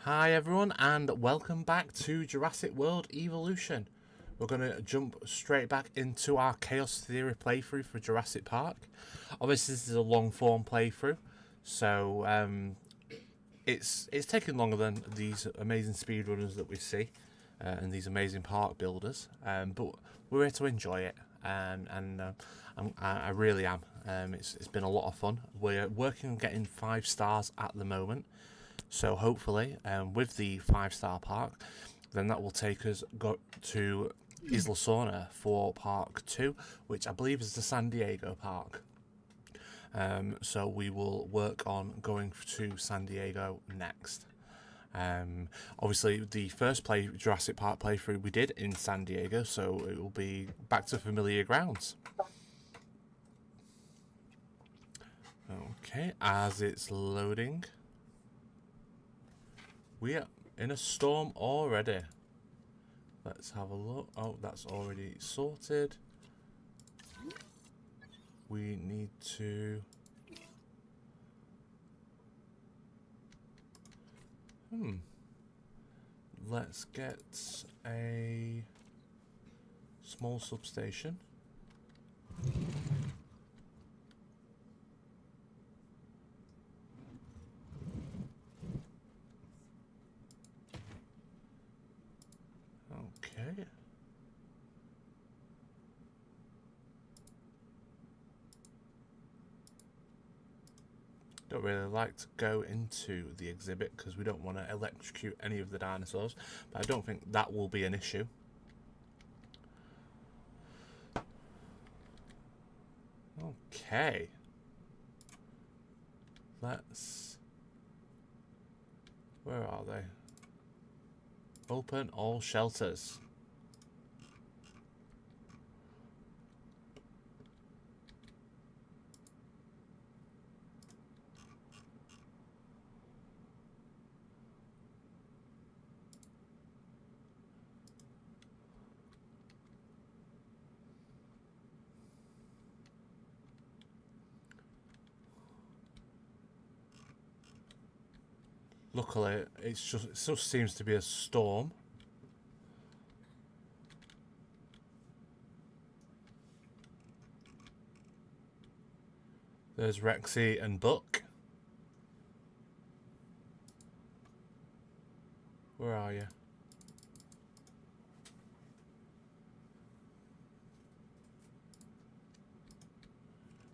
Hi everyone and welcome back to Jurassic World Evolution. We're going to jump straight back into our Chaos Theory playthrough for Jurassic Park. Obviously this is a long form playthrough, so it's taking longer than these amazing speedrunners that we see and these amazing park builders, but we're here to enjoy it, I really am. It's been a lot of fun. We're working on getting 5 stars at the moment. So hopefully, with the 5-star park, then that will take us to Isla Nublar for Park 2, which I believe is the San Diego park. So we will work on going to San Diego next. Obviously, the first Jurassic Park playthrough we did in San Diego, so it will be back to familiar grounds. Okay, as it's loading. We are in a storm already. Let's have a look. Oh, that's already sorted. We need to... Let's get a small substation. Okay. Don't really like to go into the exhibit because we don't want to electrocute any of the dinosaurs, but I don't think that will be an issue. Okay. Let's... Where are they? Open all shelters. Luckily, it just seems to be a storm. There's Rexy and Buck. Where are you?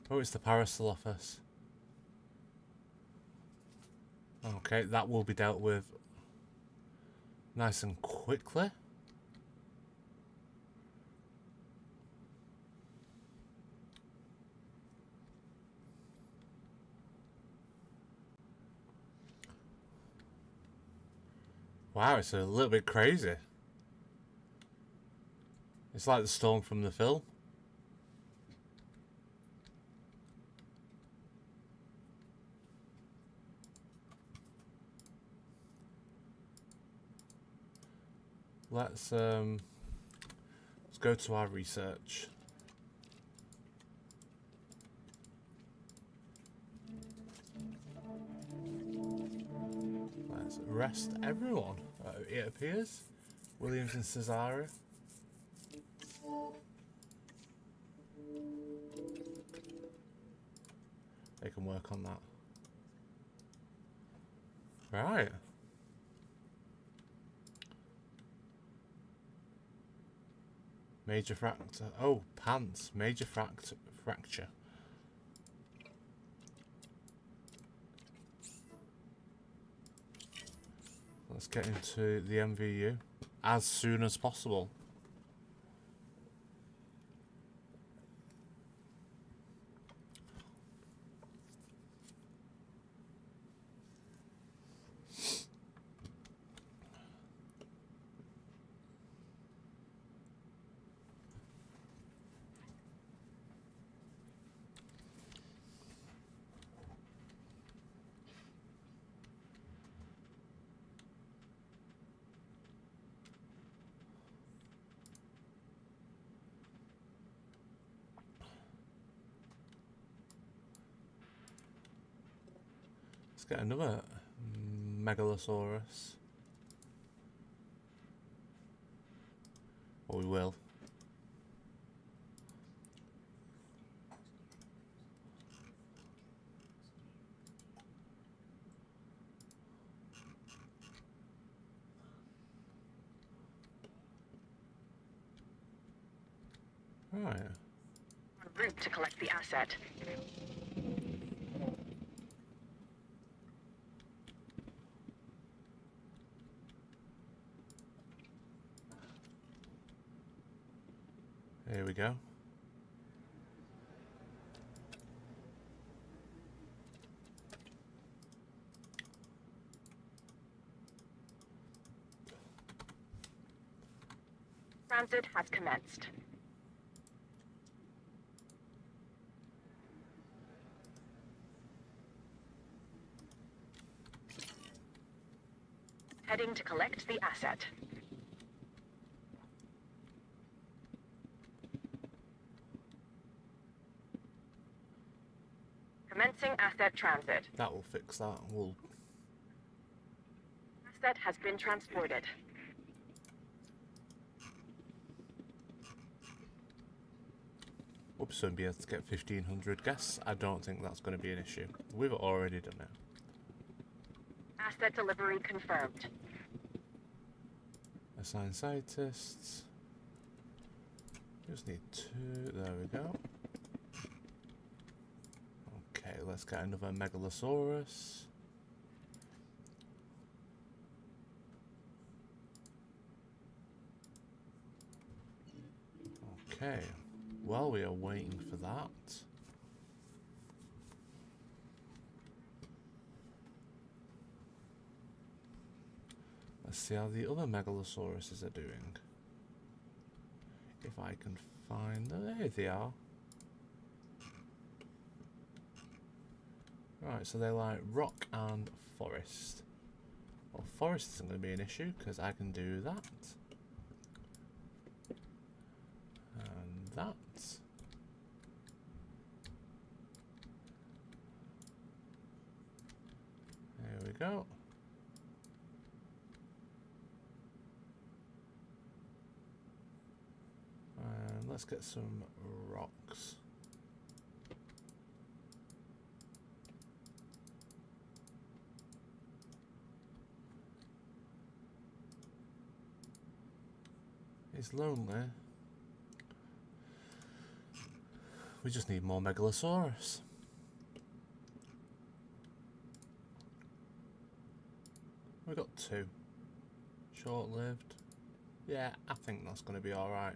Oh, it's the Parasol office. Okay, that will be dealt with nice and quickly. Wow, it's a little bit crazy. It's like the storm from the film. Let's go to our research. Let's arrest everyone. It appears Williams and Cesare. They can work on that. Right. Major fracture. Oh, pants. Major fracture. Let's get into the MVU as soon as possible. Let's get another Megalosaurus. Or we will. Right. En route to collect the asset. Here we go. Transit has commenced. Heading to collect the asset. Commencing asset transit. That will fix that. We'll... Asset has been transported. We'll soon be able to get 1,500 guests. I don't think that's going to be an issue. We've already done it. Asset delivery confirmed. Assign scientists. Just need 2. There we go. Okay, let's get another Megalosaurus. Okay, while we are waiting for that, let's see how the other Megalosauruses are doing. If I can find them. There they are. Right, so they like rock and forest. Well, forest isn't going to be an issue because I can do that. And that. There we go. And let's get some rocks. It's lonely. We just need more Megalosaurus. We got 2. Short-lived. Yeah, I think that's going to be alright.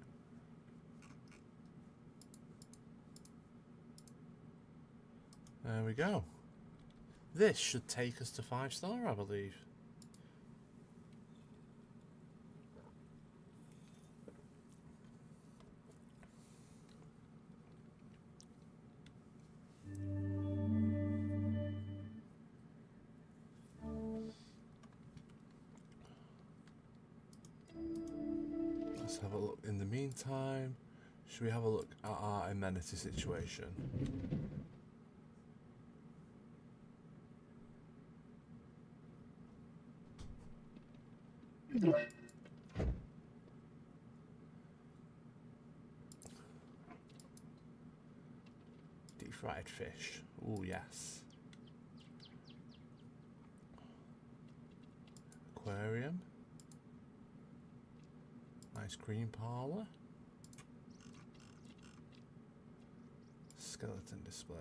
There we go. This should take us to 5-star, I believe. Let's have a look. In the meantime, should we have a look at our amenity situation? Deep fried fish. Oh yes. Aquarium. Ice cream parlor. Skeleton display.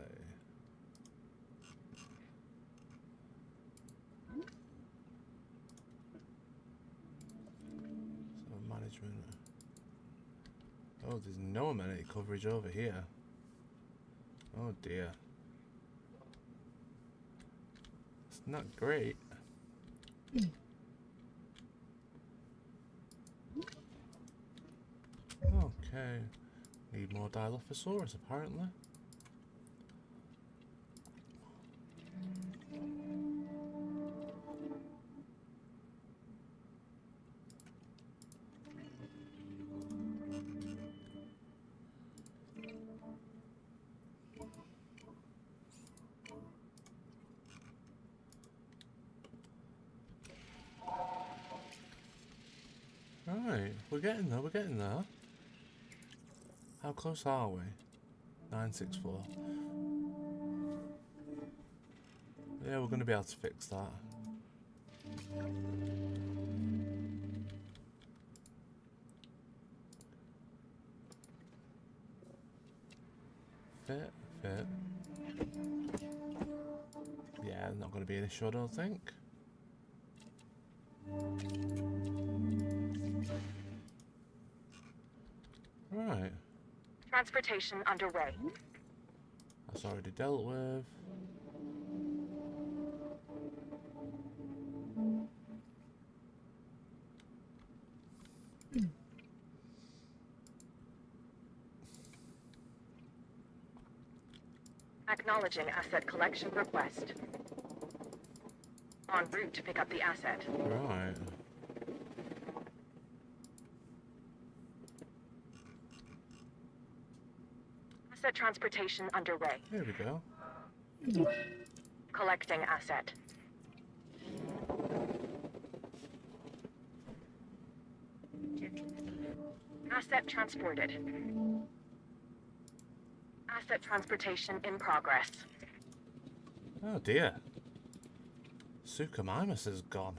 So management. Oh, there's no amenity coverage over here. Oh dear. It's not great. Okay. Need more Dilophosaurus apparently. Right. Right, we're getting there, we're getting there. How close are we? 964. Yeah, we're going to be able to fix that. Fit. Yeah, not going to be an issue, I don't think. Right. Transportation underway. That's already dealt with. Acknowledging asset collection request. En route to pick up the asset. Right. Asset transportation underway. Here we go. Collecting asset. Asset transported. Asset transportation in progress. Oh dear. Suchomimus is gone.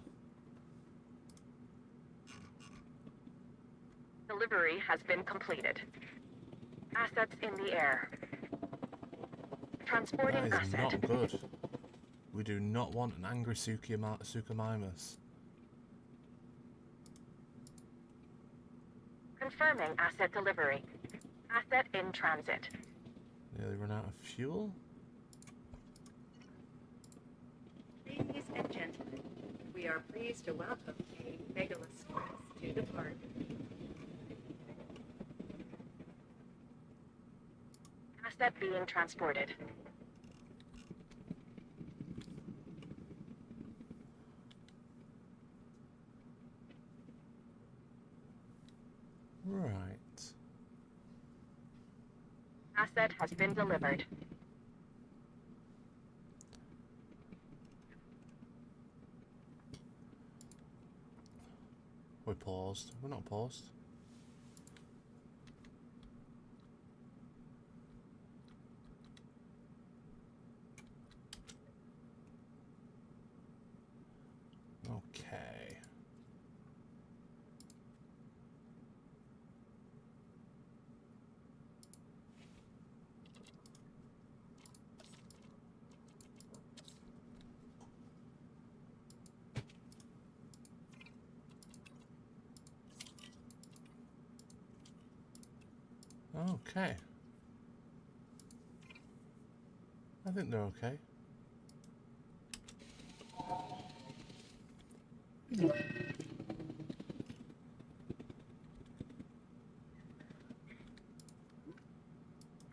Delivery has been completed. Assets in the air. Transporting That is asset. not good. We do not want an angry Suchomimus. Confirming asset delivery. Asset in transit. Nearly run out of fuel. Ladies and gentlemen, we are pleased to welcome a Megalosaurus to the park. Asset being transported. Right. Asset has been delivered. We're paused. We're not paused. Okay. Okay. I think they're okay.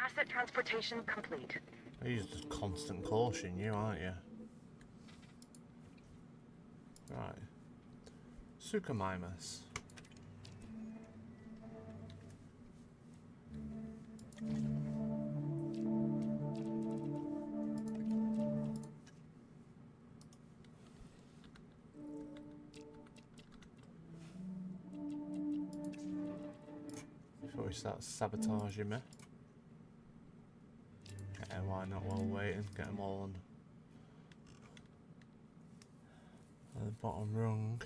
Asset transportation complete. Use just constant caution, you aren't you? Right. Suchomimus. Before we start sabotaging me. Yeah, why not while waiting? Get them all on the bottom rung.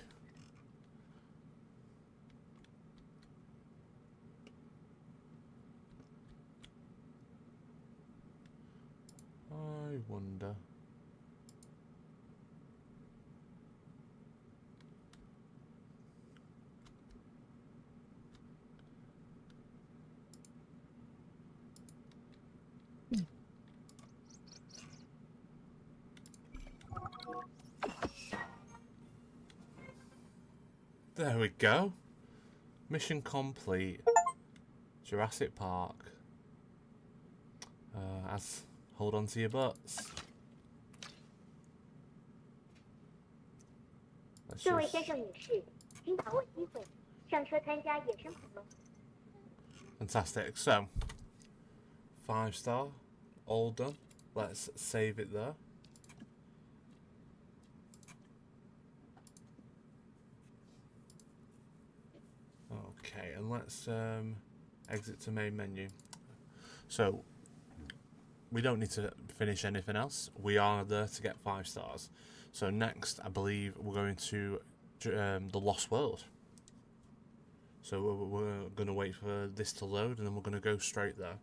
I wonder. There we go. Mission complete. Jurassic Park. Hold on to your butts. Let's 这位 just- 先生女士，请把握机会上车参加野生恐龙。 Fantastic. So, 5-star, all done. Let's save it there. and let's exit to main menu. So we don't need to finish anything else. We are there to get 5 stars. So next, I believe we're going to the Lost World. So we're going to wait for this to load, and then we're going to go straight there.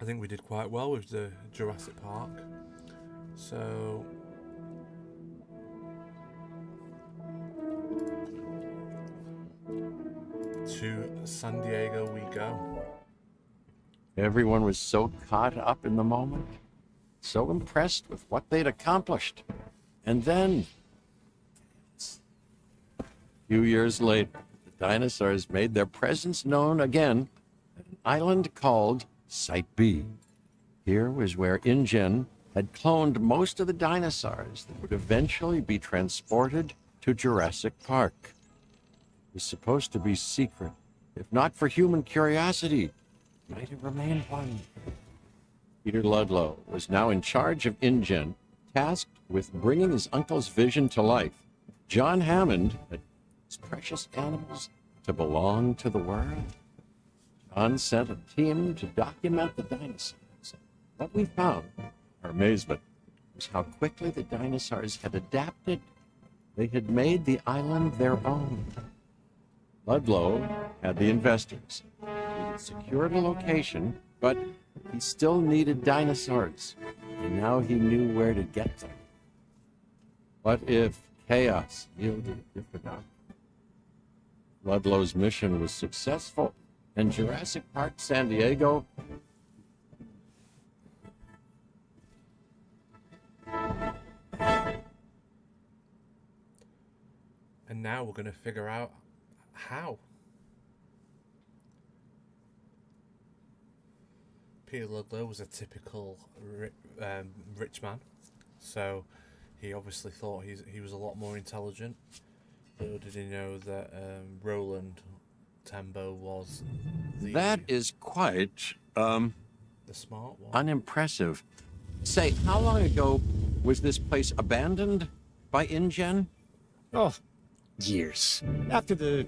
I think we did quite well with the Jurassic Park. So to San Diego we go. Everyone was so caught up in the moment, so impressed with what they'd accomplished. And then, a few years later, the dinosaurs made their presence known again at an island called Site B. Here was where InGen had cloned most of the dinosaurs that would eventually be transported to Jurassic Park. It was supposed to be secret. If not for human curiosity, it might have remained one. Peter Ludlow was now in charge of InGen, tasked with bringing his uncle's vision to life. John Hammond had his precious animals to belong to the world. John sent a team to document the dinosaurs. What we found, our amazement, was how quickly the dinosaurs had adapted. They had made the island their own. Ludlow had the investors. He had secured a location, but he still needed dinosaurs, and now he knew where to get them. What if chaos yielded a different outcome? Ludlow's mission was successful, and Jurassic Park San Diego And now we're going to figure out how. Peter Ludlow was a typical rich man, so he obviously thought he was a lot more intelligent. Little did he know that Roland Tembo was That is quite, the smart one. unimpressive. Say, how long ago was this place abandoned by InGen? Oh, years. After the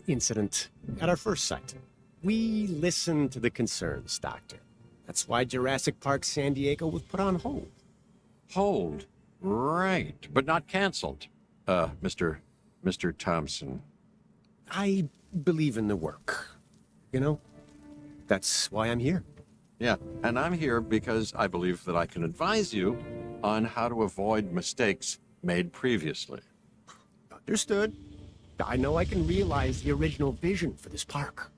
incident at our first site. We listened to the concerns, Doctor. That's why Jurassic Park San Diego was put on hold. Hold. Right, but not canceled. Mr. Thompson. I believe in the work. You know? That's why I'm here. Yeah, and I'm here because I believe that I can advise you on how to avoid mistakes made previously. Understood. I know I can realize the original vision for this park.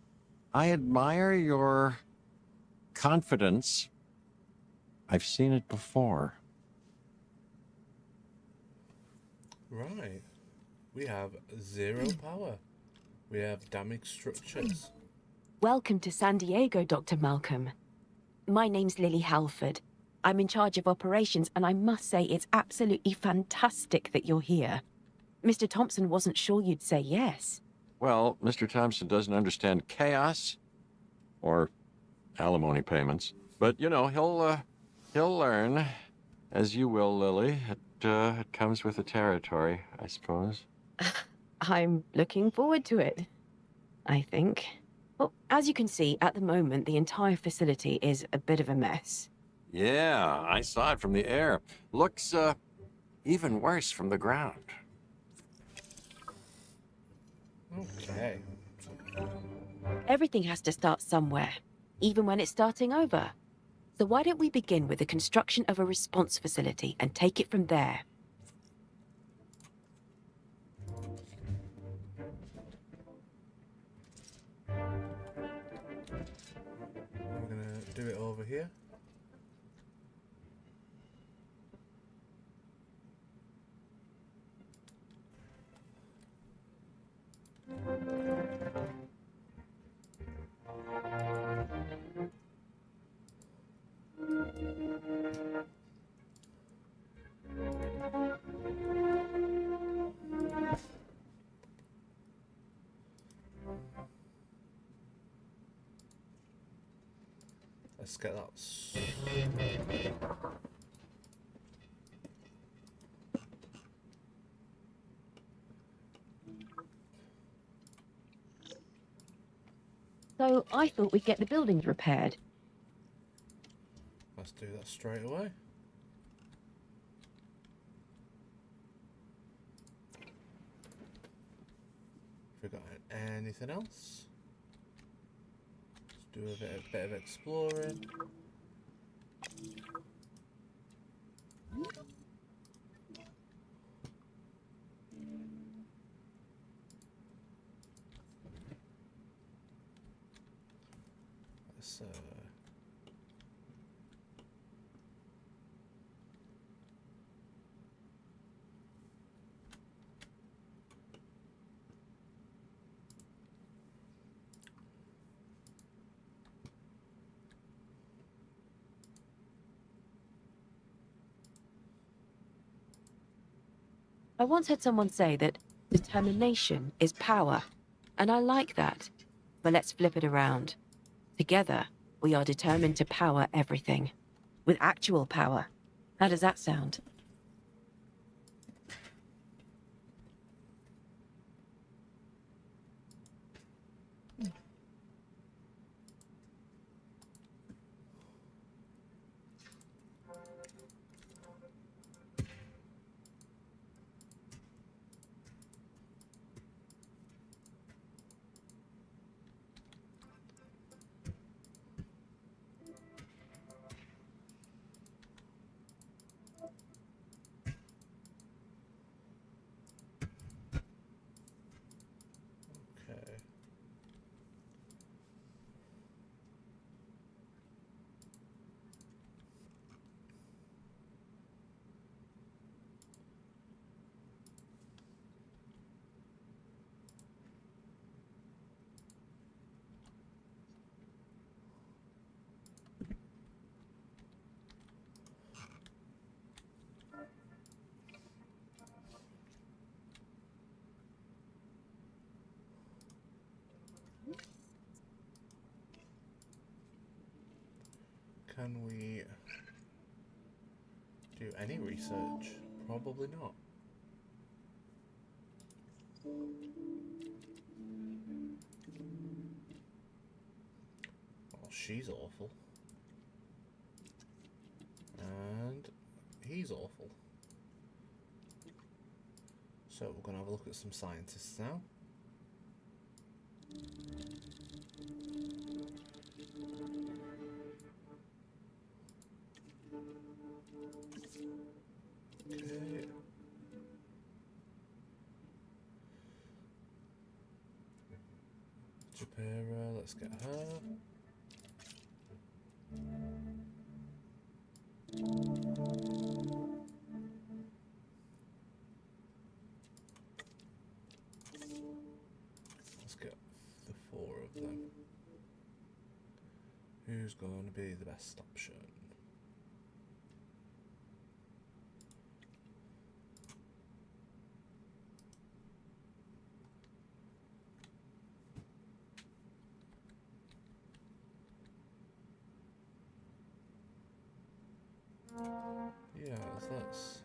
I admire your confidence. I've seen it before. Right. We have 0 power. We have damaged structures. Welcome to San Diego, Dr. Malcolm. My name's Lily Halford. I'm in charge of operations, and I must say it's absolutely fantastic that you're here. Mr. Thompson wasn't sure you'd say yes. Well, Mr. Thompson doesn't understand chaos or alimony payments, but you know, he'll learn, as you will, Lily. It comes with the territory, I suppose. I'm looking forward to it, I think. Well, as you can see, at the moment, the entire facility is a bit of a mess. Yeah, I saw it from the air. Looks, even worse from the ground. Okay. Everything has to start somewhere, even when it's starting over. So why don't we begin with the construction of a response facility and take it from there? We're going to do it over here. Let's get that. So I thought we'd get the buildings repaired. Let's do that straight away. Have we got anything else? Let's do a bit of exploring. Let's I once heard someone say that determination is power, and I like that. But let's flip it around. Together, we are determined to power everything. With actual power. How does that sound? okay. Can we do any research? Probably not. Oh, she's awful. And he's awful. So we're going to have a look at some scientists now. Okay. Japera, let's get her. Let's get the 4 of them. Who's going to be the best option? Yeah, let's.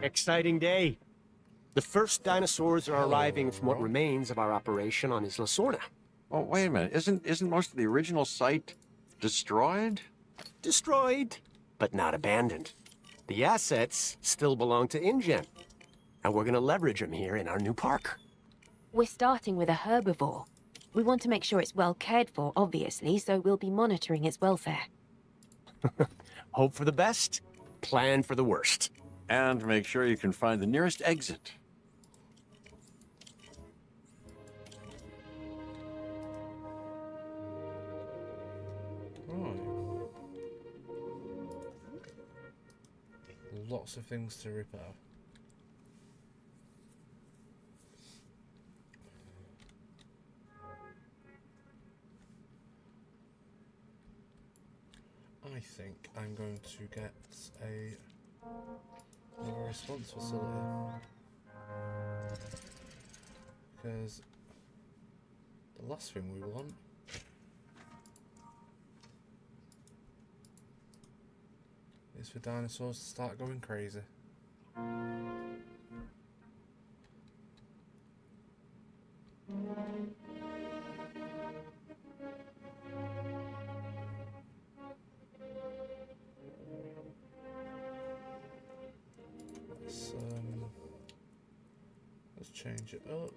Exciting day. The first dinosaurs are arriving from what remains of our operation on Isla Sorna. Oh, wait a minute. Isn't most of the original site destroyed? Destroyed, but not abandoned. The assets still belong to InGen, and we're gonna leverage them here in our new park. We're starting with a herbivore. We want to make sure it's well cared for, obviously, so we'll be monitoring its welfare. Hope for the best, plan for the worst. And make sure you can find the nearest exit. Right. lots of things to repair. I think I'm going to get another response facility, because the last thing we want is for dinosaurs to start going crazy. Let's change it up.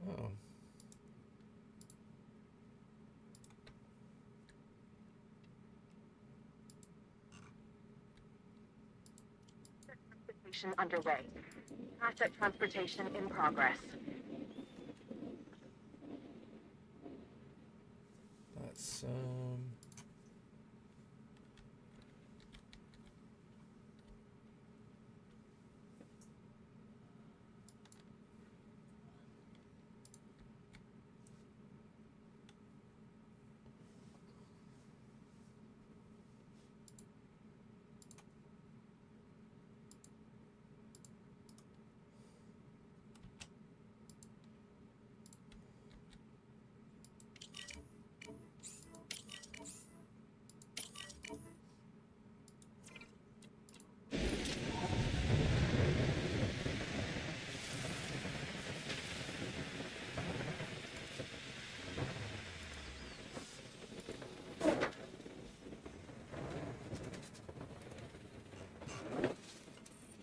Oh. Transportation underway. Asset transportation in progress. That's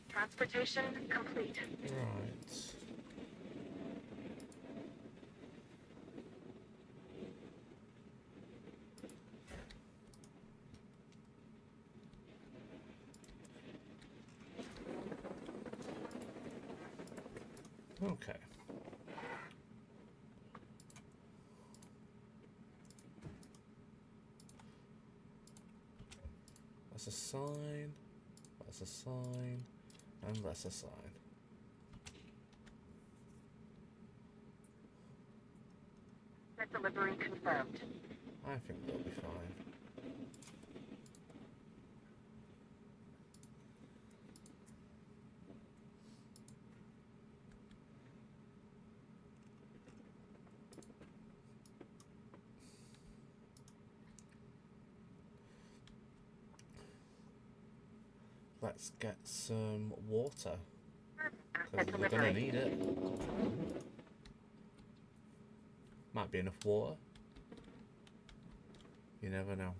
Transportation complete. right. Okay. That's a sign. That's a sign. And that's a sign. Set delivery confirmed. I think they'll be fine. Let's get some water, Asset because we're gonna delivery. need it. Might be enough water. You never know.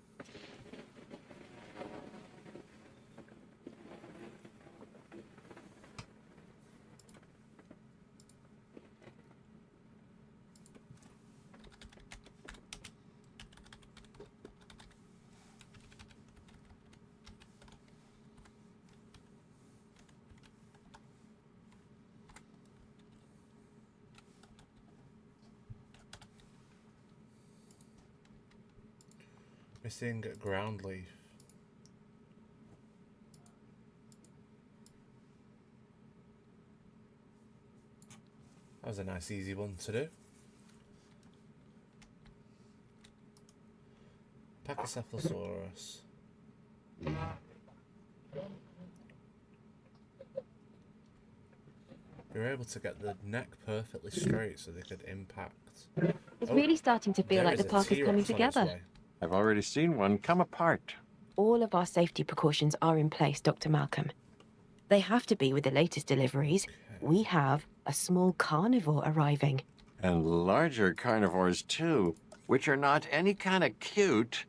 Missing ground leaf. That was a nice easy one to do. Pachycephalosaurus. We were able to get the neck perfectly straight so they could impact. It's Oh, really starting to feel there like the is a park is coming T-Rex on its together. way. I've already seen one come apart. All of our safety precautions are in place, Dr. Malcolm. They have to be with the latest deliveries. We have a small carnivore arriving. And larger carnivores, too, which are not any kind of cute,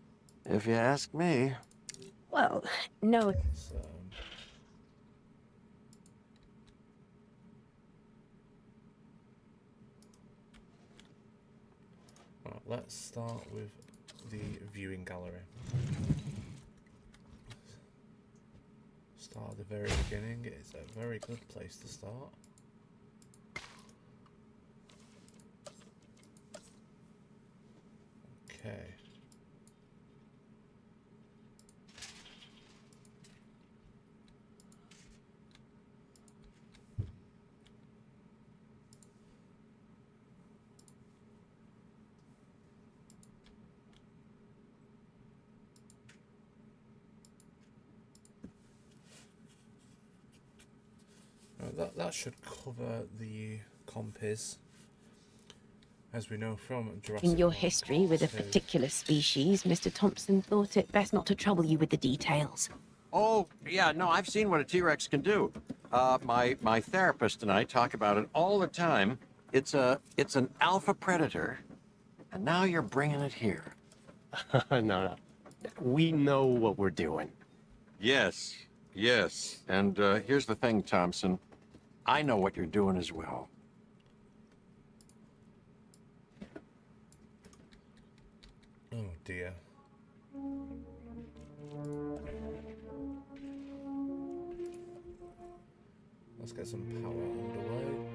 if you ask me. Well, no. So, right, let's start with the viewing gallery. Start at the very beginning. It's a very good place to start. Okay. That should cover the compis. As we know from Jurassic In your World history with a Part 2. particular species, Mr. Thompson thought it best not to trouble you with the details. Oh, yeah, no, I've seen what a T-Rex can do. My therapist and I talk about it all the time. It's an alpha predator, and now you're bringing it here. No. We know what we're doing. Yes, yes. And here's the thing, Thompson. I know what you're doing as well. Oh dear. Let's get some power underway.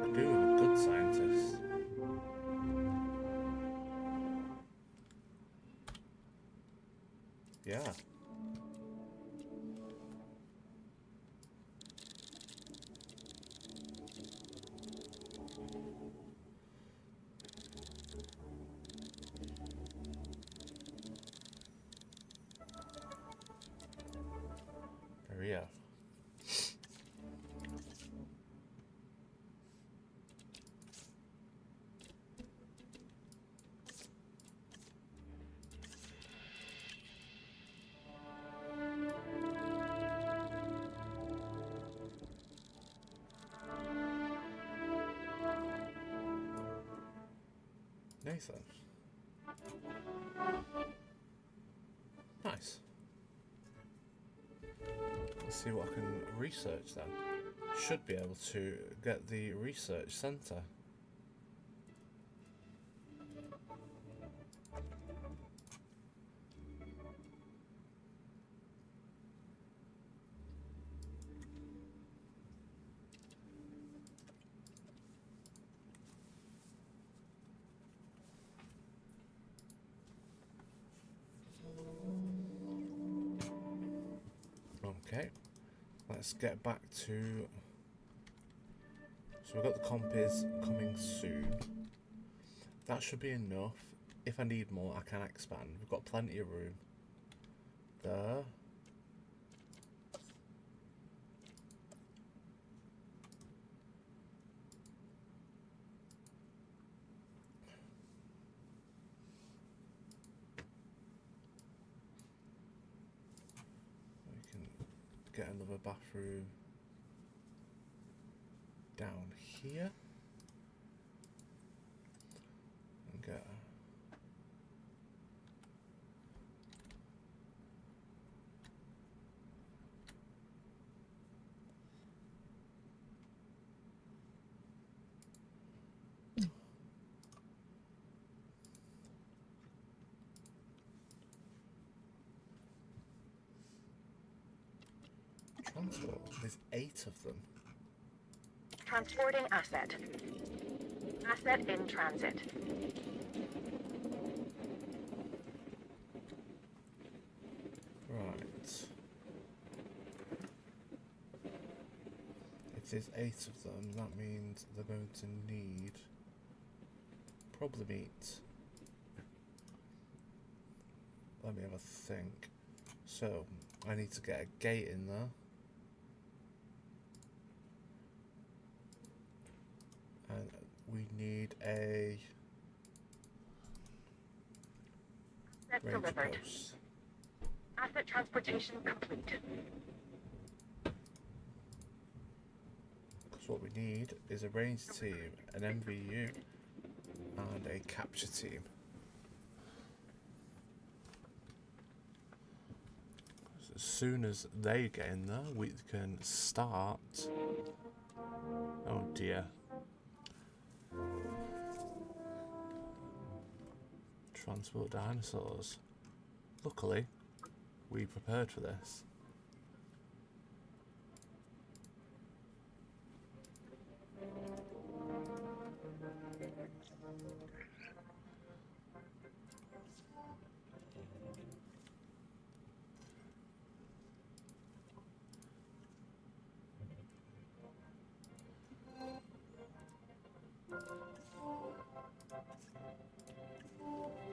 Could do with a good scientist. Yeah. Maria. Nathan. Nice. Let's see what I can research then. Should be able to get the research centre. Okay, let's get back to... So we've got the compis coming soon. That should be enough. If I need more, I can expand. We've got plenty of room. There. We can get another bathroom down here. And get transport. There's 8 of them. Transporting asset. Asset in transit. Right. If there's 8 of them, that means they're going to need probably meat. let me have a think. So I need to get a gate in there. And we need a Asset range delivered. post. Asset transportation complete. Because what we need is a range team, an MVU, and a capture team. As soon as they get in there, we can start. Oh dear. Transport dinosaurs. Luckily, we prepared for this.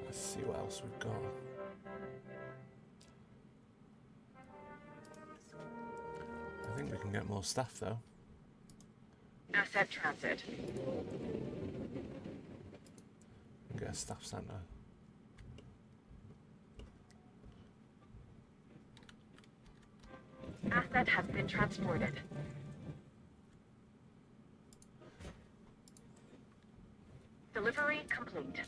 Let's see what else we've got. I think we can get more stuff though. Asset transit. Get a staff centre. Asset has been transported. Delivery complete.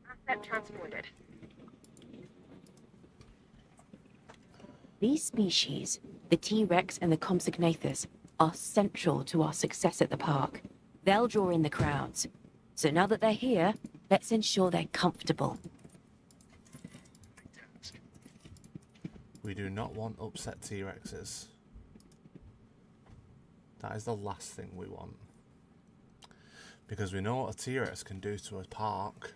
Asset transported. These species, the T-Rex and the Compsognathus, are central to our success at the park. They'll draw in the crowds. So now that they're here, let's ensure they're comfortable. We do not want upset T-Rexes. That is the last thing we want. Because we know what a T-Rex can do to a park.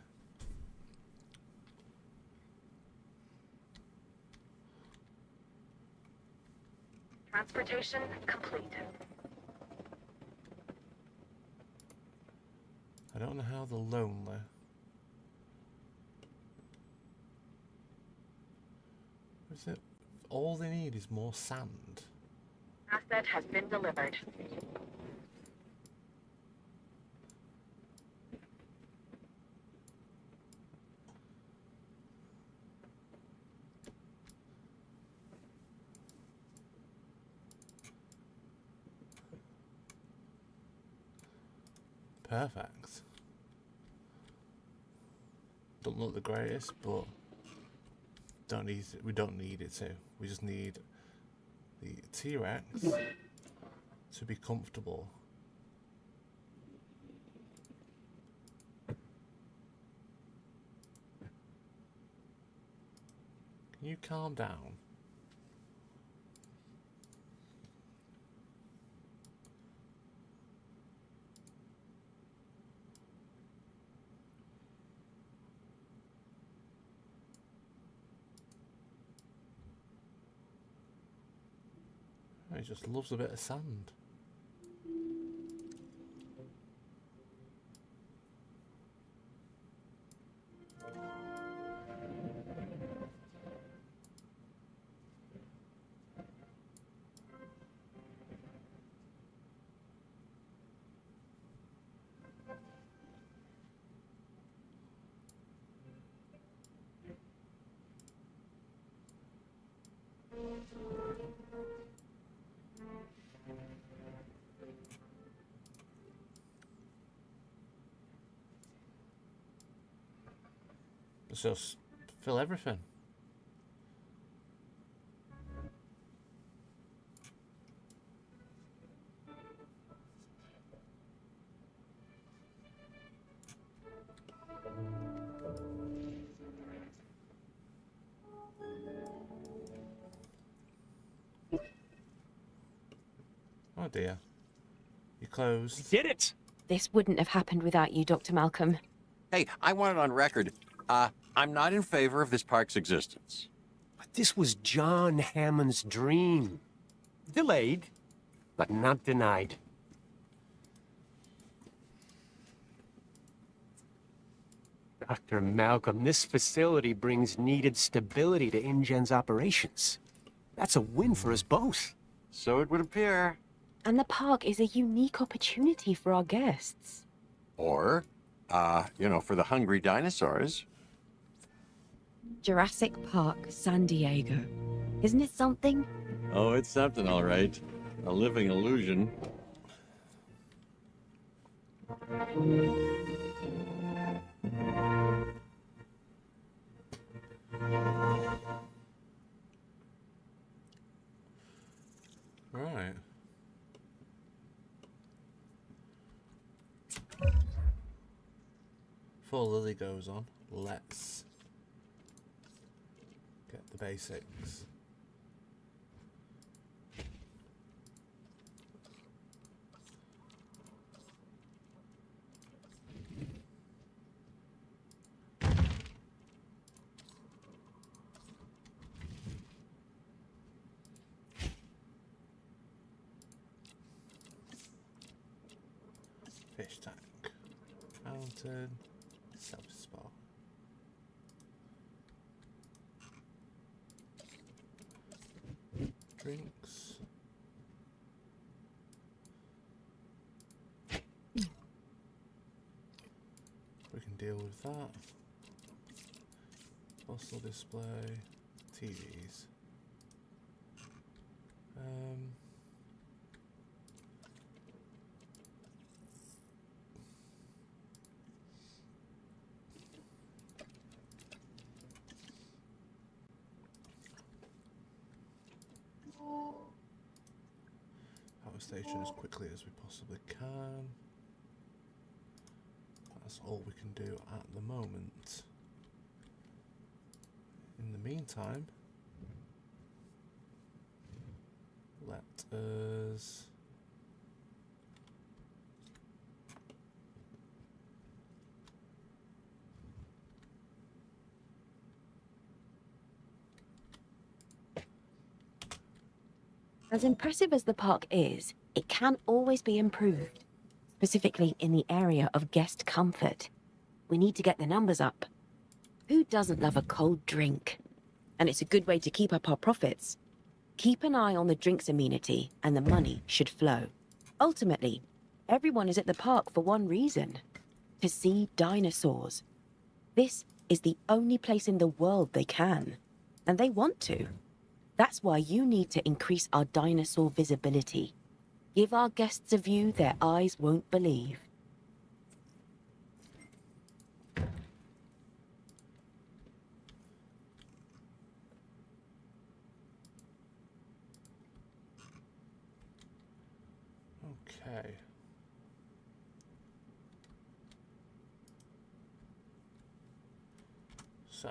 Transportation complete. I don't know how they're lonely. Is it? All they need is more sand. Asset has been delivered. Perfect. Don't look the greatest, but don't need it. We don't need it to. We just need the T-Rex to be comfortable. Can you calm down? He just loves a bit of sand. Let's just fill everything. Oh dear. You closed. Did it! This wouldn't have happened without you, Dr. Malcolm. Hey, I want it on record. I'm not in favor of this park's existence. But this was John Hammond's dream. Delayed, but not denied. Dr. Malcolm, this facility brings needed stability to InGen's operations. That's a win for us both. So it would appear. And the park is a unique opportunity for our guests. Or, for the hungry dinosaurs. Jurassic Park, San Diego. Isn't it something? Oh, it's something, all right. A living illusion. Right. Before Lily goes on, let's get the basics. Fish tank, fountain, self-spa. Drinks. We can deal with that. Fossil display, TVs. Power station as quickly as we possibly can. That's all we can do at the moment. In the meantime, let us As impressive as the park is, it can always be improved, specifically in the area of guest comfort. We need to get the numbers up. Who doesn't love a cold drink? And it's a good way to keep up our profits. Keep an eye on the drinks amenity, and the money should flow. Ultimately, everyone is at the park for one reason: to see dinosaurs. This is the only place in the world they can, and they want to. That's why you need to increase our dinosaur visibility. Give our guests a view their eyes won't believe. Okay. So,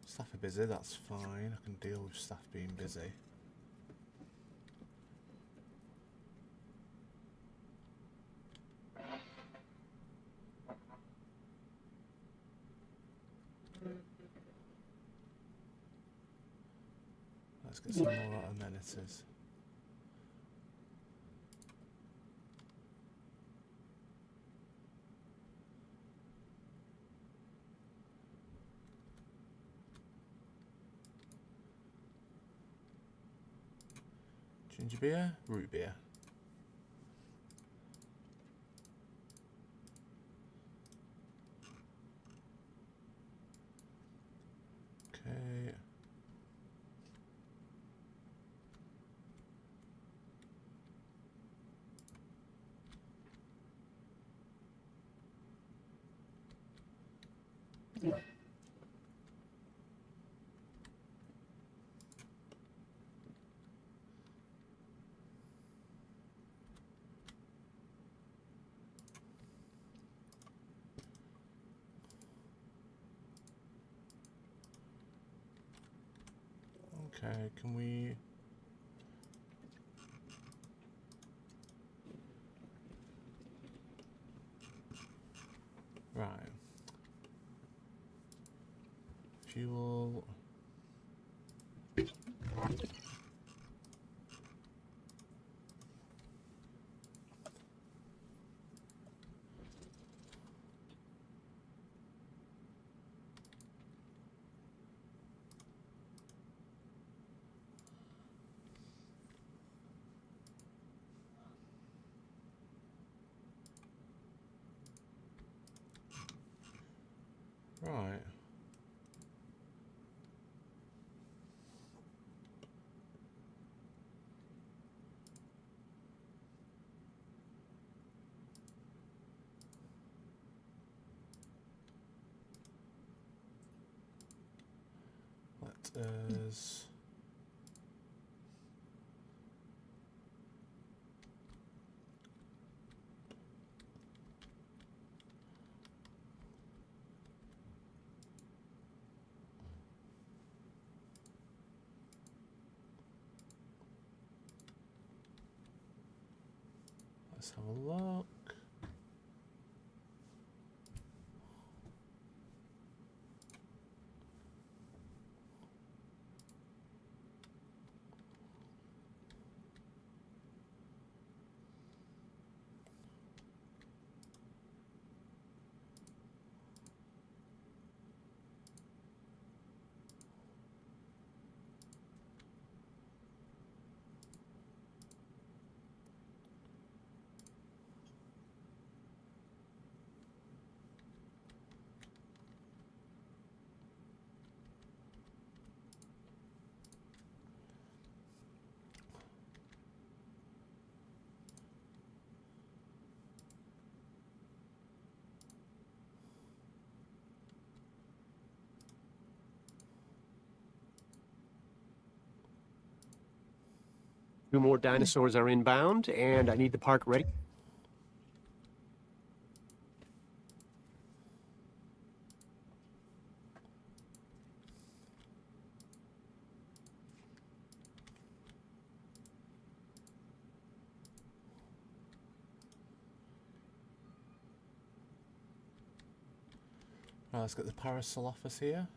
staff are busy, that's fine. I can deal with staff being busy. Let's get some more amenities. Ginger beer, root beer. Okay. Okay, can we... Right. Fuel... Right. Let us... Let's have a look. Two more dinosaurs are inbound, and I need the park ready. Right, let's get the parasol office here.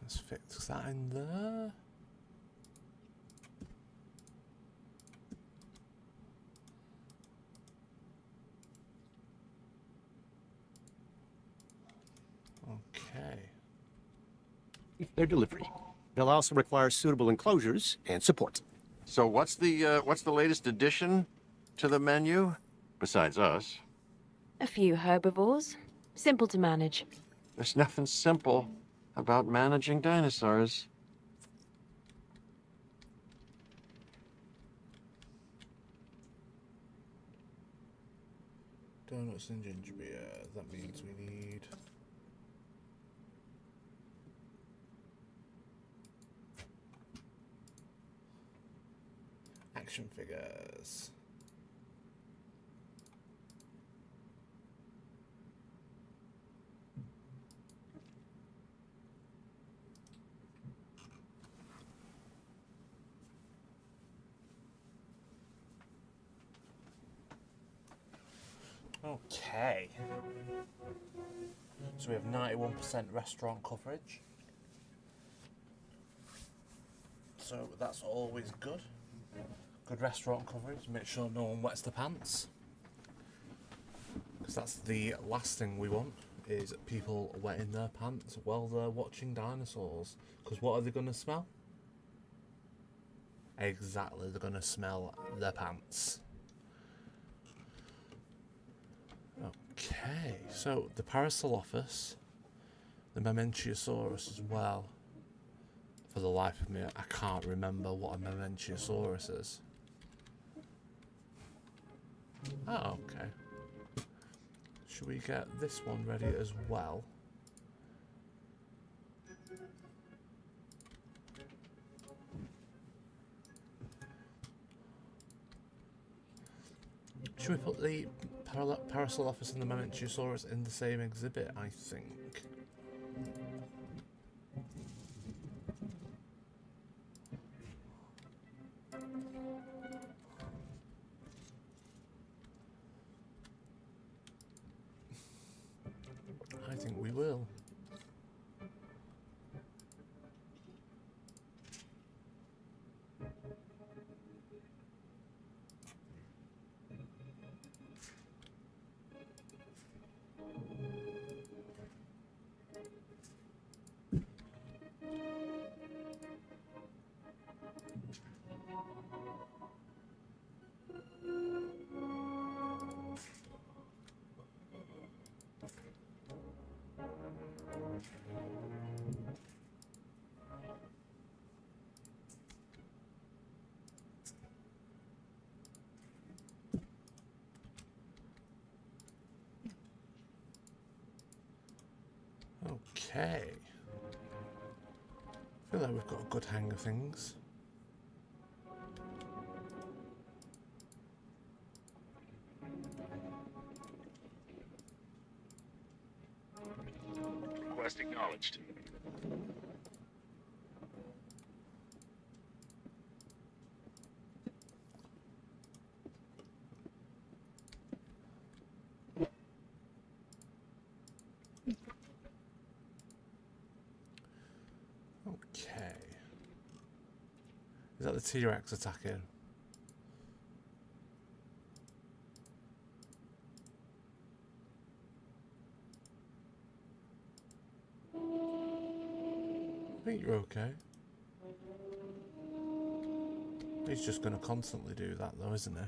Let's fix that in there. Okay. Their delivery. They'll also require suitable enclosures and support. So what's the latest addition to the menu? Besides us. A few herbivores. Simple to manage. There's nothing simple about managing dinosaurs. Donuts and ginger beer. That means we need... action figures. Okay. So we have 91% restaurant coverage. So that's always good. Good restaurant coverage. Make sure no one wets the pants. Because that's the last thing we want, is people wetting their pants while they're watching dinosaurs. Because what are they going to smell? Exactly, they're going to smell their pants. Okay, so the Parasaurolophus, the Mamenchiosaurus as well. For the life of me, I can't remember what a Mamenchiosaurus is. Oh, okay. Should we get this one ready as well? Should we put the Parasaurolophus and the Mamenchiosaurus in the same exhibit, I think? will. Okay. I feel like we've got a good hang of things. Request acknowledged. Okay. Is that the T-Rex attacking? I think you're okay. He's just going to constantly do that though, isn't he?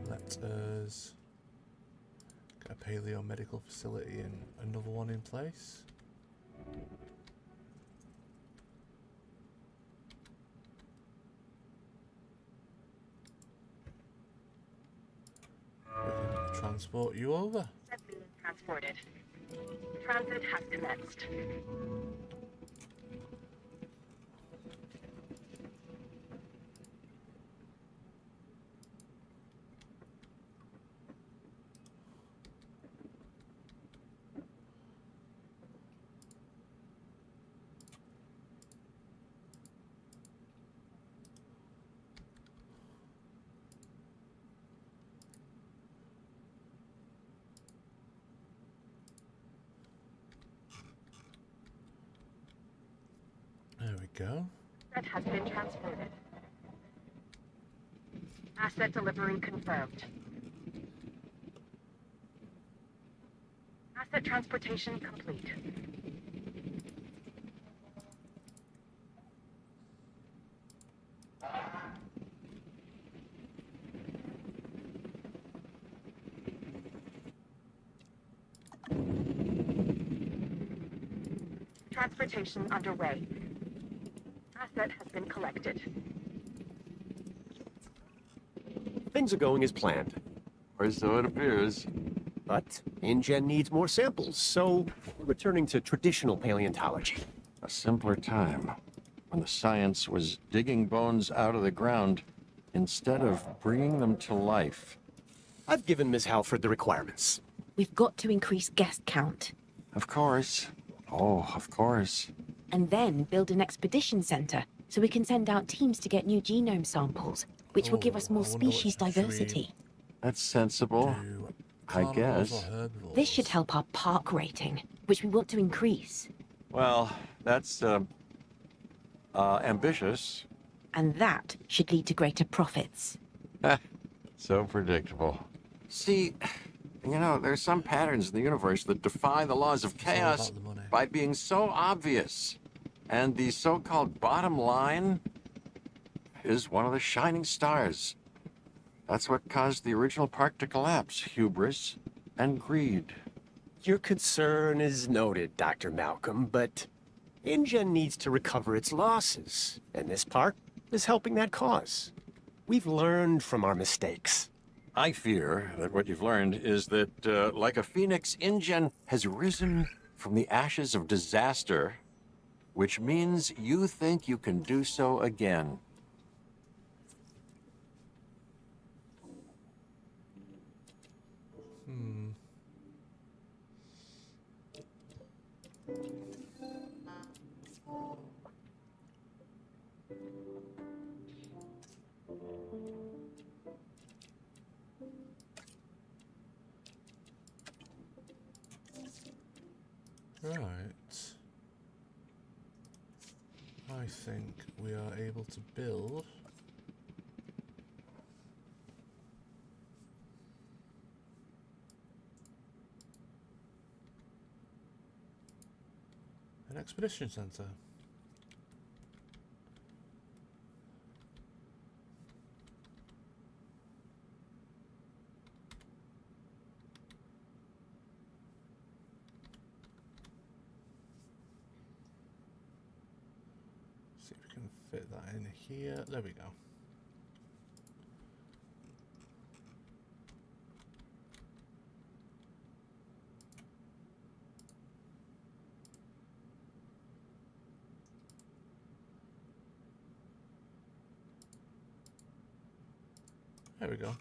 Let us get a paleo medical facility and another one in place. We can transport you over. Set being transported. Transit has commenced. There we go. Asset has been transported. Asset delivery confirmed. Asset transportation complete. Transportation underway. Asset has been collected. Things are going as planned. Or so it appears. But InGen needs more samples, so we're returning to traditional paleontology. A simpler time, when the science was digging bones out of the ground instead of bringing them to life. I've given Miss Halford the requirements. We've got to increase guest count. Of course. Oh, of course. And then build an expedition center so we can send out teams to get new genome samples, which will give us more I wonder what species should we diversity. That's sensible. Do I carnivores guess. or herbivores? This should help our park rating, which we want to increase. Well, that's, ambitious. And that should lead to greater profits. So predictable. See, you know, there's some patterns in the universe that defy the laws of It's all chaos about the money. by being so obvious. And the so-called bottom line is one of the shining stars. That's what caused the original park to collapse: hubris and greed. Your concern is noted, Dr. Malcolm, but InGen needs to recover its losses, and this park is helping that cause. We've learned from our mistakes. I fear that what you've learned is that, like a phoenix, InGen has risen from the ashes of disaster, which means you think you can do so again. think we are able to build an expedition center. See if we can fit that in here. There we go. There we go.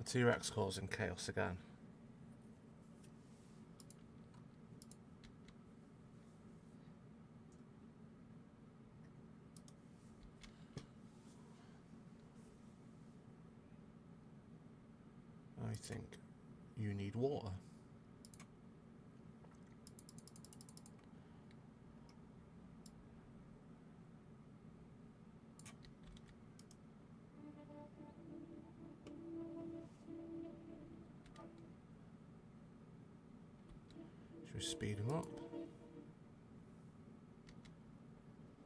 T-Rex causing chaos again. I think you need water. Should we speed him up?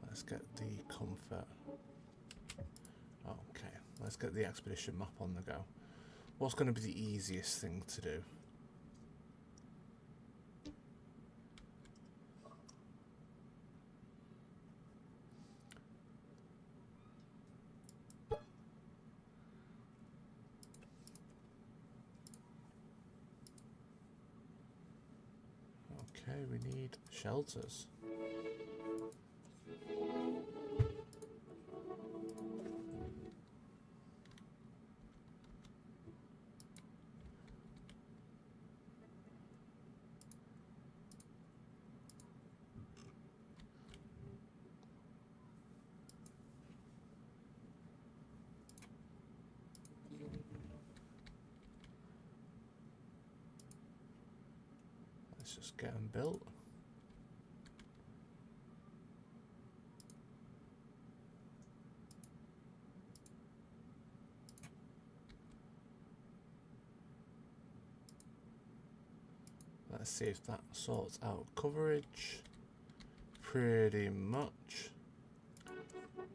Let's get the comfort. Okay, let's get the expedition map on the go. What's going to be the easiest thing to do? Okay, we need shelters. Let's just get them built. Let's see if that sorts out coverage. Pretty much.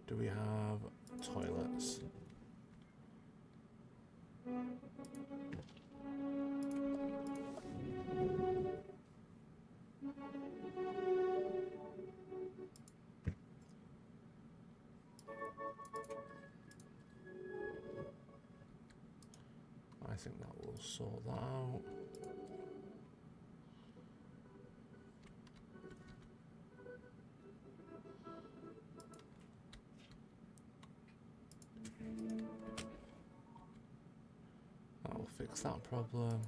Do we have toilets? I think that will sort that out. That will fix that problem.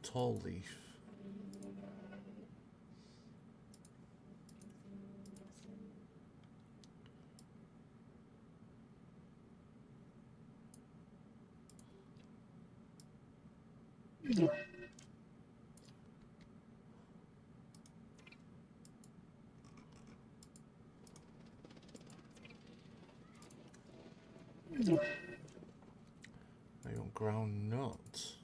Tall leaf. I want ground nuts.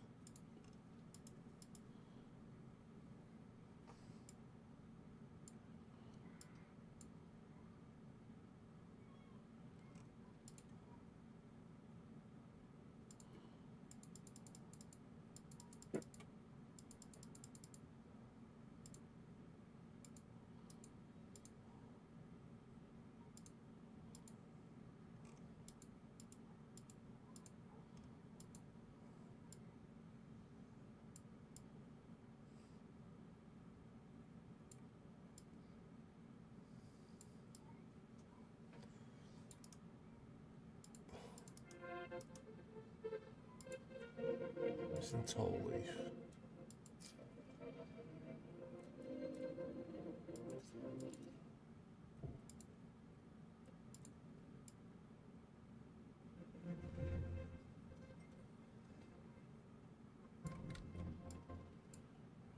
Missing tall leaf.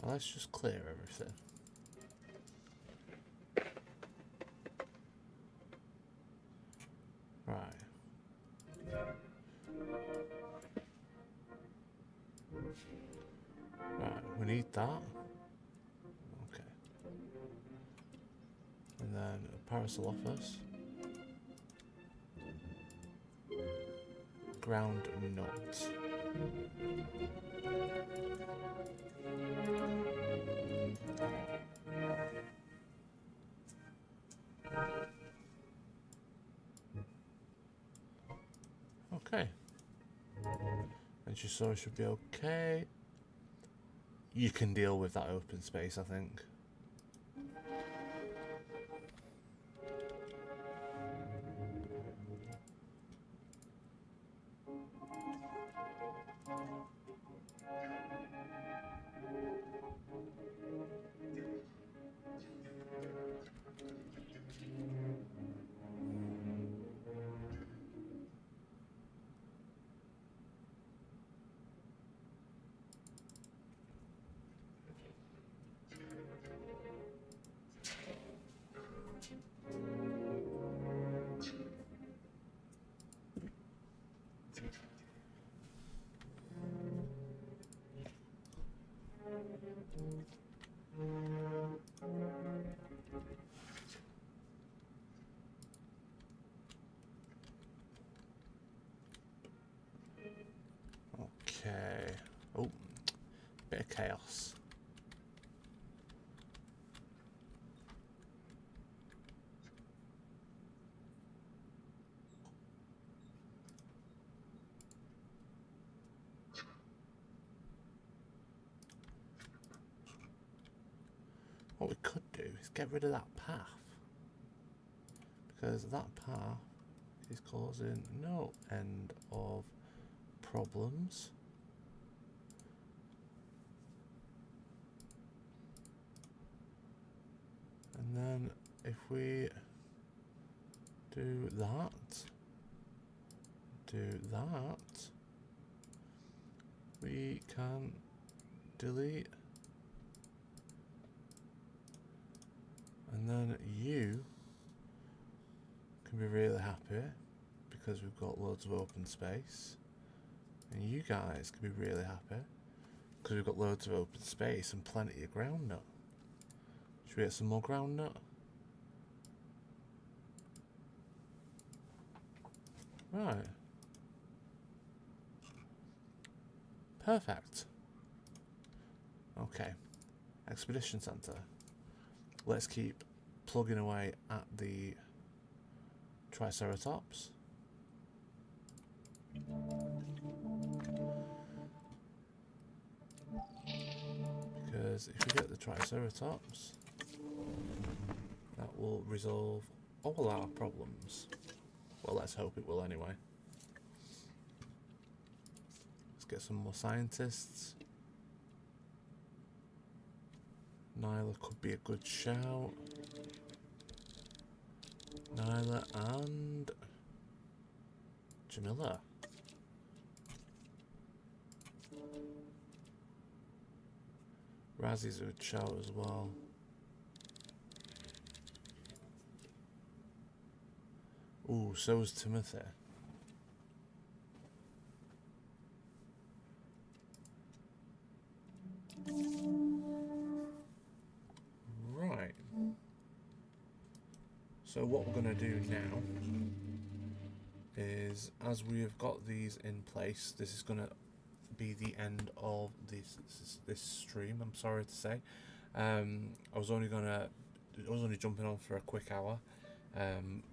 Well, let's just clear everything. Right. Right, we need that. Okay. And then a parasol office. Ground nut. Okay. And you saw it should be okay. You can deal with that open space, I think. Okay. Oh, bit of chaos. What we could do is get rid of that path, because that path is causing no end of problems. And then if we do that, we can delete, and then you can be really happy because we've got loads of open space, and you guys can be really happy because we've got loads of open space and plenty of ground nut. Should we get some more ground nut? Right. Perfect. Okay. Expedition Centre. Let's keep plugging away at the Triceratops. Because if we get the Triceratops, that will resolve all our problems. Well, let's hope it will anyway. Let's get some more scientists. Nyla could be a good shout. Nyla and Jamila. Razzie's a good shout as well. Ooh, so's Timothy. Right. So what we're going to do now is, as we have got these in place, this is going to be the end of this stream. I'm sorry to say. I was only jumping on for a quick hour,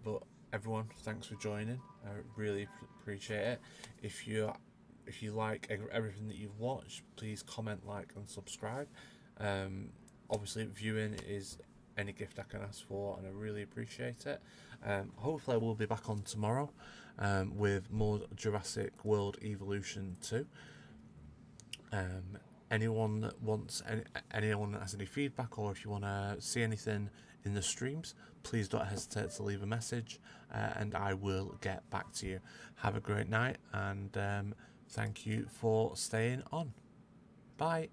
but everyone, thanks for joining. I really appreciate it. If you like everything that you've watched, please comment, like, and subscribe. Obviously, viewing is any gift I can ask for, and I really appreciate it. Hopefully, I will be back on tomorrow with more Jurassic World Evolution 2. Anyone that wants anyone that has any feedback, or if you want to see anything in the streams, please don't hesitate to leave a message, and I will get back to you. Have a great night, and thank you for staying on. Bye.